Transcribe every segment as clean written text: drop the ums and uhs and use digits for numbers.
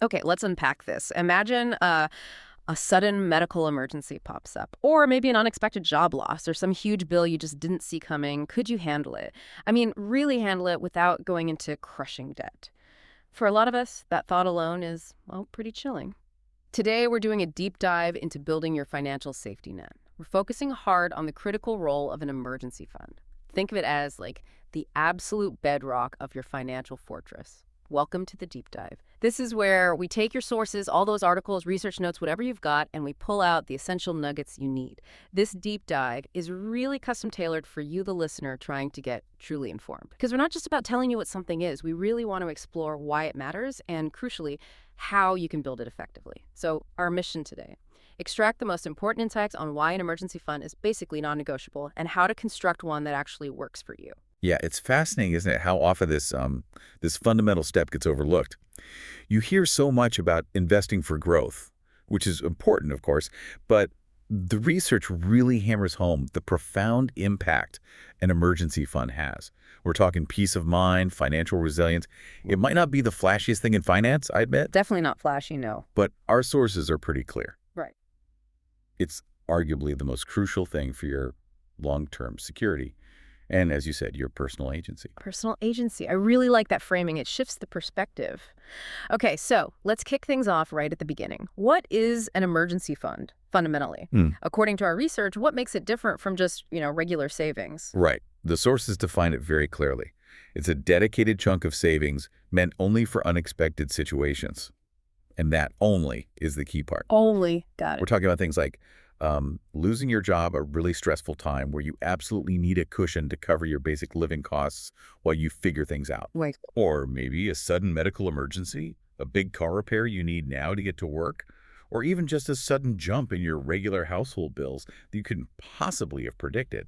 Okay, let's unpack this. Imagine a sudden medical emergency pops up, or maybe an unexpected job loss, or some huge bill you just didn't see coming. Could you handle it? I mean, really handle it without going into crushing debt. For a lot of us, that thought alone is, well, pretty chilling. Today, we're doing a deep dive into building your financial safety net. We're focusing hard on the critical role of an emergency fund. Think of it as like the absolute bedrock of your financial fortress. Welcome to the deep dive. This is where we take your sources, all those articles, research notes, whatever you've got, and we pull out the essential nuggets you need. This deep dive is really custom tailored for you, the listener, trying to get truly informed. Because we're not just about telling you what something is. We really want to explore why it matters and, crucially, how you can build it effectively. So our mission today: extract the most important insights on why an emergency fund is basically non-negotiable and how to construct one that actually works for you. Yeah, it's fascinating, isn't it, how often this fundamental step gets overlooked. You hear so much about investing for growth, which is important, of course, but the research really hammers home the profound impact an emergency fund has. We're talking peace of mind, financial resilience. It might not be the flashiest thing in finance, I admit, Definitely not flashy, no. but our sources are pretty clear. Right. It's arguably the most crucial thing for your long-term security. And as you said, your personal agency. Personal agency. I really like that framing. It shifts the perspective. Okay, so let's kick things off right at the beginning. What is an emergency fund, fundamentally? According to our research, what makes it different from just, regular savings? Right. The sources define it very clearly. It's a dedicated chunk of savings meant only for unexpected situations. And that only is the key part. Only. Got We're it. talking about things like losing your job, a really stressful time where you absolutely need a cushion to cover your basic living costs while you figure things out. Wait. Or maybe a sudden medical emergency, a big car repair you need now to get to work, or even just a sudden jump in your regular household bills that you couldn't possibly have predicted.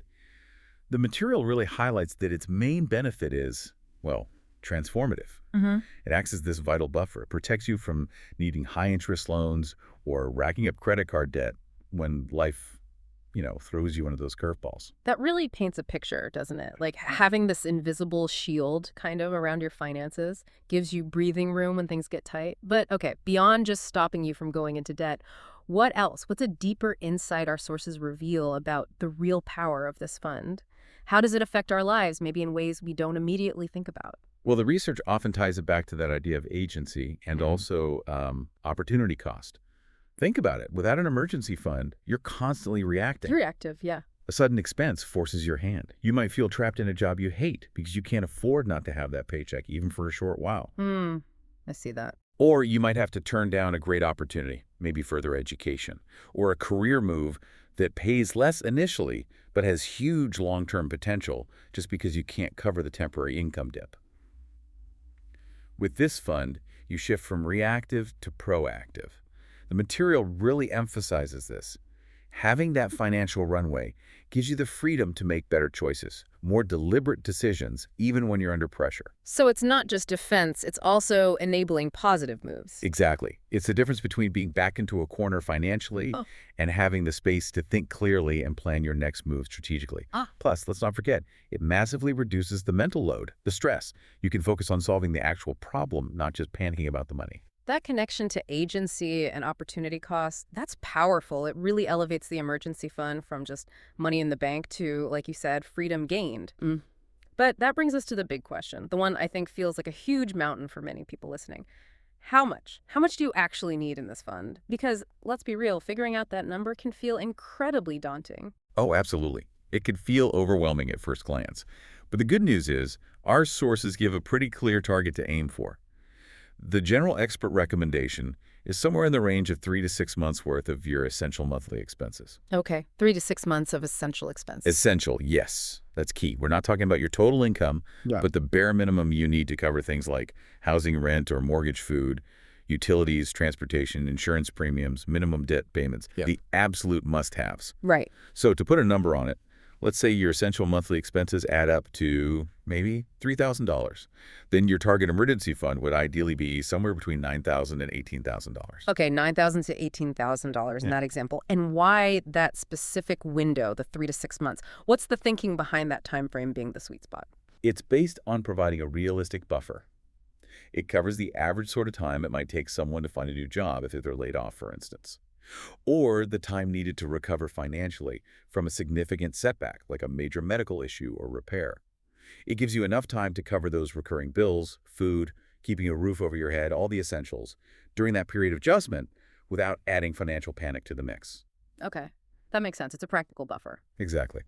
The material really highlights that its main benefit is, well, transformative. It acts as this vital buffer. It protects you from needing high-interest loans or racking up credit card debt when life, throws you into those curveballs. That really paints a picture, doesn't it? Like having this invisible shield kind of around your finances gives you breathing room when things get tight. But okay, beyond just stopping you from going into debt, what else? What's a deeper insight our sources reveal about the real power of this fund? How does it affect our lives, maybe in ways we don't immediately think about? Well, the research often ties it back to that idea of agency and also opportunity cost. Think about it. Without an emergency fund, you're constantly reacting. Reactive, yeah. A sudden expense forces your hand. You might feel trapped in a job you hate because you can't afford not to have that paycheck, even for a short while. I see that. Or you might have to turn down a great opportunity, maybe further education, or a career move that pays less initially but has huge long-term potential just because you can't cover the temporary income dip. With this fund, you shift from reactive to proactive. The material really emphasizes this. Having that financial runway gives you the freedom to make better choices, more deliberate decisions, even when you're under pressure. So it's not just defense, it's also enabling positive moves. Exactly. It's the difference between being back into a corner financially and having the space to think clearly and plan your next move strategically. Plus, let's not forget, it massively reduces the mental load, the stress. You can focus on solving the actual problem, not just panicking about the money. That connection to agency and opportunity costs, that's powerful. It really elevates the emergency fund from just money in the bank to, like you said, freedom gained. But that brings us to the big question, the one I think feels like a huge mountain for many people listening. How much? How much do you actually need in this fund? Because, let's be real, figuring out that number can feel incredibly daunting. Oh, absolutely. It could feel overwhelming at first glance. But the good news is, our sources give a pretty clear target to aim for. The general expert recommendation is somewhere in the range of 3 to 6 months worth of your essential monthly expenses. Okay, 3 to 6 months of essential expenses. Essential, yes. That's key. We're not talking about your total income, but the bare minimum you need to cover things like housing, rent, or mortgage, food, utilities, transportation, insurance premiums, minimum debt payments, the absolute must-haves. Right. So to put a number on it, let's say your essential monthly expenses add up to maybe $3,000. Then your target emergency fund would ideally be somewhere between $9,000 and $18,000. Okay, $9,000 to $18,000 in that example. And why that specific window, the 3 to 6 months? What's the thinking behind that time frame being the sweet spot? It's based on providing a realistic buffer. It covers the average sort of time it might take someone to find a new job if they're laid off, for instance, or the time needed to recover financially from a significant setback, like a major medical issue or repair. It gives you enough time to cover those recurring bills, food, keeping a roof over your head, all the essentials, during that period of adjustment without adding financial panic to the mix. Okay, that makes sense. It's a practical buffer. Exactly.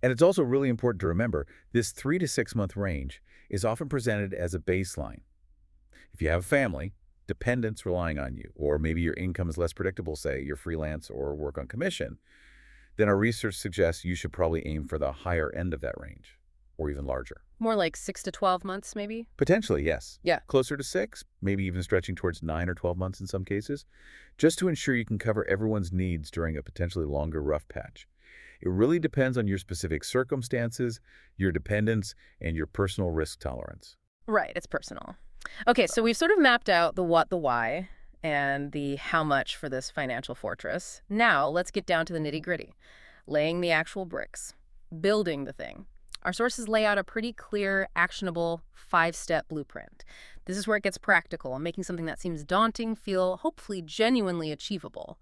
And it's also really important to remember this 3 to 6 month range is often presented as a baseline. If you have a family, dependents relying on you, or maybe your income is less predictable, say you're freelance or work on commission, then our research suggests you should probably aim for the higher end of that range, or even larger. More like 6 to 12 months, maybe? Potentially, yes. Yeah. Closer to 6, maybe even stretching towards 9 or 12 months in some cases, just to ensure you can cover everyone's needs during a potentially longer rough patch. It really depends on your specific circumstances, your dependents, and your personal risk tolerance. Right, it's personal. Okay, so we've sort of mapped out the what, the why, and the how much for this financial fortress. Now, let's get down to the nitty-gritty. Laying the actual bricks. Building the thing. Our sources lay out a pretty clear, actionable, 5-step blueprint. This is where it gets practical and making something that seems daunting feel hopefully genuinely achievable.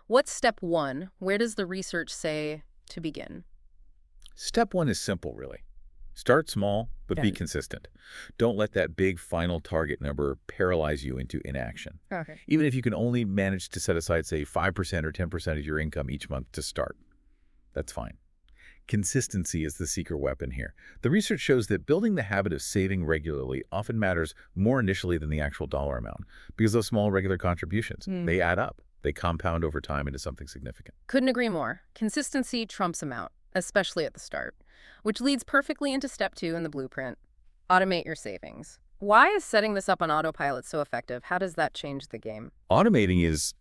What's step 1? Where does the research say to begin? Step 1 is simple, really. Start small, but be Yeah. consistent. Don't let that big final target number paralyze you into inaction. Okay. Even if you can only manage to set aside, say, 5% or 10% of your income each month to start, that's fine. Consistency is the secret weapon here. The research shows that building the habit of saving regularly often matters more initially than the actual dollar amount, because those small regular contributions, they add up. They compound over time into something significant. Couldn't agree more. Consistency trumps amount, especially at the start, which leads perfectly into step 2 in the blueprint. Automate your savings. Why is setting this up on autopilot so effective? How does that change the game? Automating is,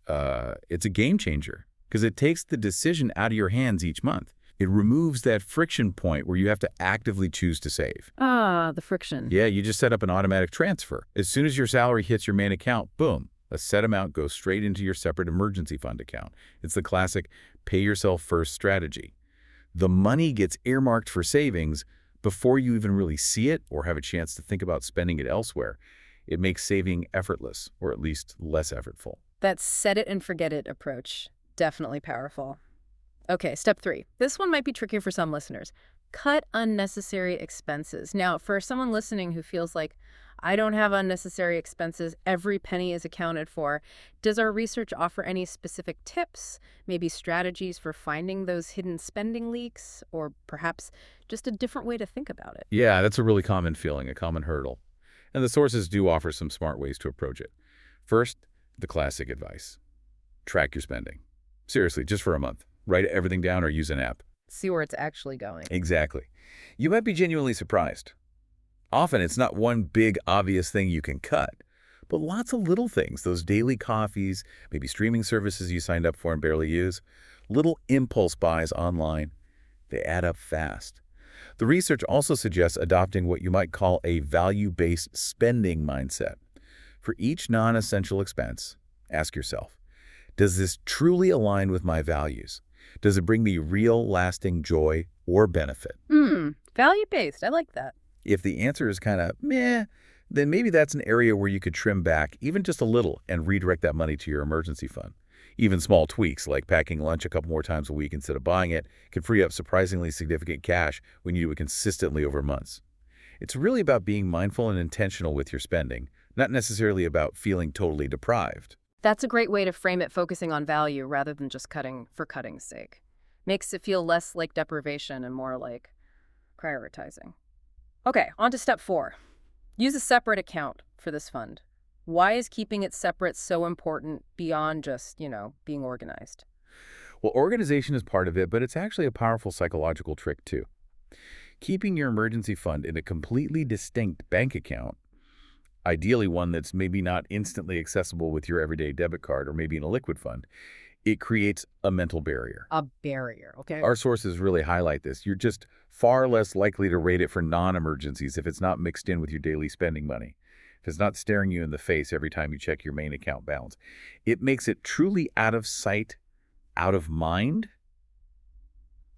it's a game changer because it takes the decision out of your hands each month. It removes that friction point where you have to actively choose to save. Ah, the friction. Yeah, you just set up an automatic transfer. As soon as your salary hits your main account, boom, a set amount goes straight into your separate emergency fund account. It's the classic pay yourself first strategy. The money gets earmarked for savings before you even really see it or have a chance to think about spending it elsewhere. It makes saving effortless, or at least less effortful. That set it and forget it approach. Definitely powerful. Okay, step 3. This one might be trickier for some listeners. Cut unnecessary expenses. Now, for someone listening who feels like, I don't have unnecessary expenses, every penny is accounted for, does our research offer any specific tips, maybe strategies for finding those hidden spending leaks, or perhaps just a different way to think about it? Yeah, that's a really common feeling, a common hurdle. And the sources do offer some smart ways to approach it. First, the classic advice. Track your spending. Seriously, just for a month. Write everything down or use an app. See where it's actually going. Exactly. You might be genuinely surprised. Often it's not one big obvious thing you can cut, but lots of little things, those daily coffees, maybe streaming services you signed up for and barely use, little impulse buys online, they add up fast. The research also suggests adopting what you might call a value-based spending mindset. For each non-essential expense, ask yourself, does this truly align with my values? Does it bring me real, lasting joy or benefit? Value-based. I like that. If the answer is kind of meh, then maybe that's an area where you could trim back even just a little and redirect that money to your emergency fund. Even small tweaks like packing lunch a couple more times a week instead of buying it can free up surprisingly significant cash when you do it consistently over months. It's really about being mindful and intentional with your spending, not necessarily about feeling totally deprived. That's a great way to frame it, focusing on value rather than just cutting for cutting's sake. Makes it feel less like deprivation and more like prioritizing. Okay, on to step 4. Use a separate account for this fund. Why is keeping it separate so important beyond just, being organized? Well, organization is part of it, but it's actually a powerful psychological trick too. Keeping your emergency fund in a completely distinct bank account, ideally one that's maybe not instantly accessible with your everyday debit card or maybe in a liquid fund, it creates a mental barrier. A barrier, okay? Our sources really highlight this. You're just far less likely to rate it for non-emergencies if it's not mixed in with your daily spending money, if it's not staring you in the face every time you check your main account balance. It makes it truly out of sight, out of mind,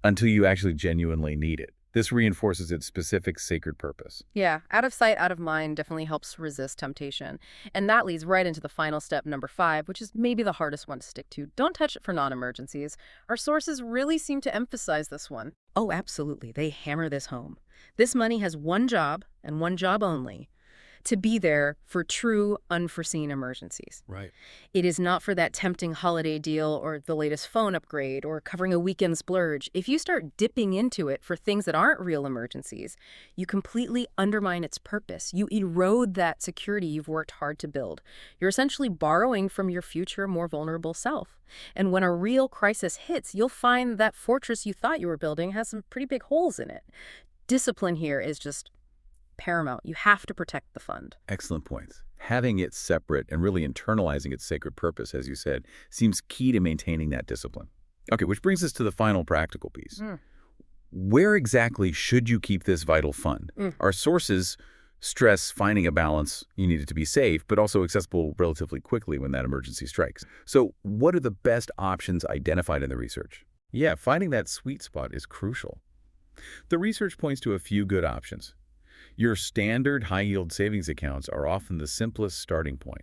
until you actually genuinely need it. This reinforces its specific sacred purpose. Yeah, out of sight, out of mind definitely helps resist temptation. And that leads right into the final step, number 5, which is maybe the hardest one to stick to. Don't touch it for non-emergencies. Our sources really seem to emphasize this one. Oh, absolutely. They hammer this home. This money has one job, and one job only, to be there for true unforeseen emergencies. Right. It is not for that tempting holiday deal or the latest phone upgrade or covering a weekend splurge. If you start dipping into it for things that aren't real emergencies, you completely undermine its purpose. You erode that security you've worked hard to build. You're essentially borrowing from your future, more vulnerable self. And when a real crisis hits, you'll find that fortress you thought you were building has some pretty big holes in it. Discipline here is just paramount. You have to protect the fund. Excellent points. Having it separate and really internalizing its sacred purpose, as you said, seems key to maintaining that discipline. Okay, which brings us to the final practical piece. Where exactly should you keep this vital fund? Our sources stress finding a balance. You need it to be safe, but also accessible relatively quickly when that emergency strikes. So what are the best options identified in the research? Yeah, finding that sweet spot is crucial. The research points to a few good options. Your standard high-yield savings accounts are often the simplest starting point.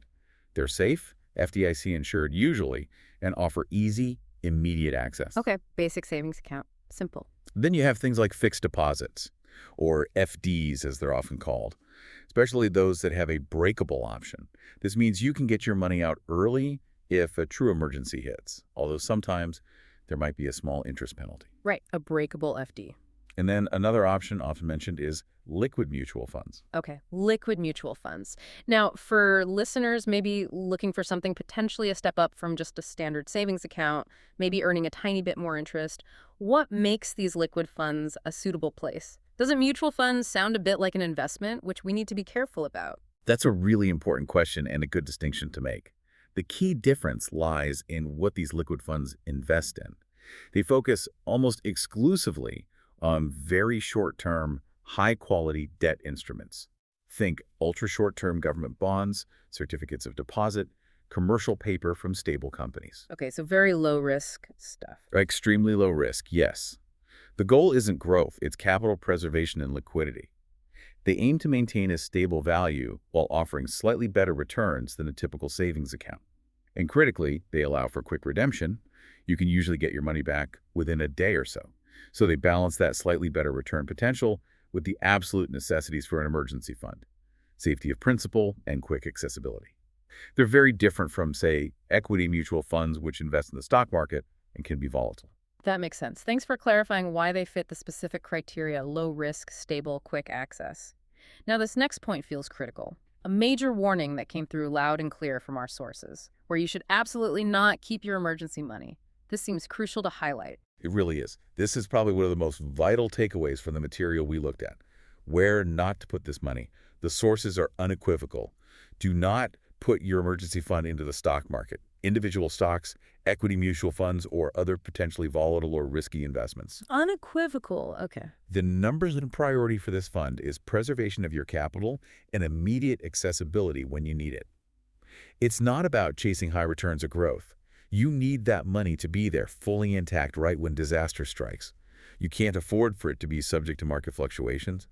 They're safe, FDIC insured usually, and offer easy, immediate access. Okay, basic savings account. Simple. Then you have things like fixed deposits, or FDs as they're often called, especially those that have a breakable option. This means you can get your money out early if a true emergency hits, although sometimes there might be a small interest penalty. Right, a breakable FD. And then another option often mentioned is liquid mutual funds. Okay, liquid mutual funds. Now, for listeners maybe looking for something potentially a step up from just a standard savings account, maybe earning a tiny bit more interest, what makes these liquid funds a suitable place? Doesn't mutual funds sound a bit like an investment, which we need to be careful about? That's a really important question and a good distinction to make. The key difference lies in what these liquid funds invest in. They focus almost exclusively on very short-term, high-quality debt instruments. Think ultra-short-term government bonds, certificates of deposit, commercial paper from stable companies. Okay, so very low risk stuff. Extremely low risk, yes. The goal isn't growth, it's capital preservation and liquidity. They aim to maintain a stable value while offering slightly better returns than a typical savings account. And critically, they allow for quick redemption. You can usually get your money back within a day or so. So they balance that slightly better return potential with the absolute necessities for an emergency fund: safety of principal and quick accessibility. They're very different from, say, equity mutual funds, which invest in the stock market and can be volatile. That makes sense. Thanks for clarifying why they fit the specific criteria: low risk, stable, quick access. Now, this next point feels critical. A major warning that came through loud and clear from our sources, where you should absolutely not keep your emergency money. This seems crucial to highlight. It really is. This is probably one of the most vital takeaways from the material we looked at. Where not to put this money. The sources are unequivocal. Do not put your emergency fund into the stock market, individual stocks, equity mutual funds, or other potentially volatile or risky investments. Unequivocal. Okay. The numbers and priority for this fund is preservation of your capital and immediate accessibility when you need it. It's not about chasing high returns or growth. You need that money to be there fully intact right when disaster strikes. You can't afford for it to be subject to market fluctuations.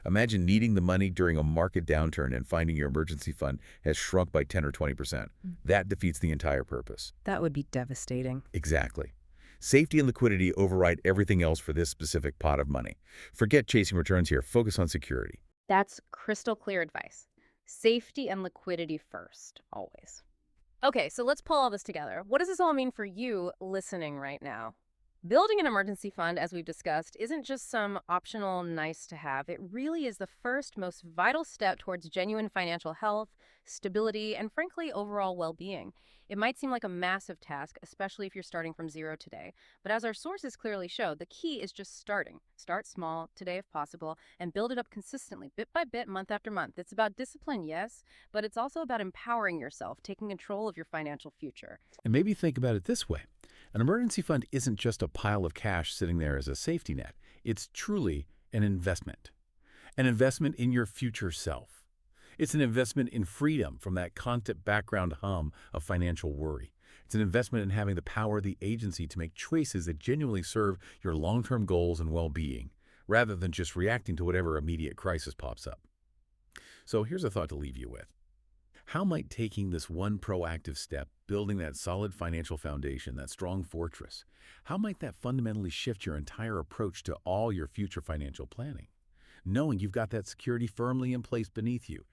Imagine needing the money during a market downturn and finding your emergency fund has shrunk by 10 or 20%. That defeats the entire purpose. That would be devastating. Exactly. Safety and liquidity override everything else for this specific pot of money. Forget chasing returns here. Focus on security. That's crystal clear advice. Safety and liquidity first, always. Okay, so let's pull all this together. What does this all mean for you listening right now? Building an emergency fund, as we've discussed, isn't just some optional nice to have. It really is the first, most vital step towards genuine financial health, stability, and frankly, overall well-being. It might seem like a massive task, especially if you're starting from zero today. But as our sources clearly show, the key is just starting. Start small, today if possible, and build it up consistently, bit by bit, month after month. It's about discipline, yes, but it's also about empowering yourself, taking control of your financial future. And maybe think about it this way. An emergency fund isn't just a pile of cash sitting there as a safety net. It's truly an investment in your future self. It's an investment in freedom from that constant background hum of financial worry. It's an investment in having the power, the agency to make choices that genuinely serve your long-term goals and well-being, rather than just reacting to whatever immediate crisis pops up. So here's a thought to leave you with. How might taking this one proactive step, building that solid financial foundation, that strong fortress, how might that fundamentally shift your entire approach to all your future financial planning? Knowing you've got that security firmly in place beneath you,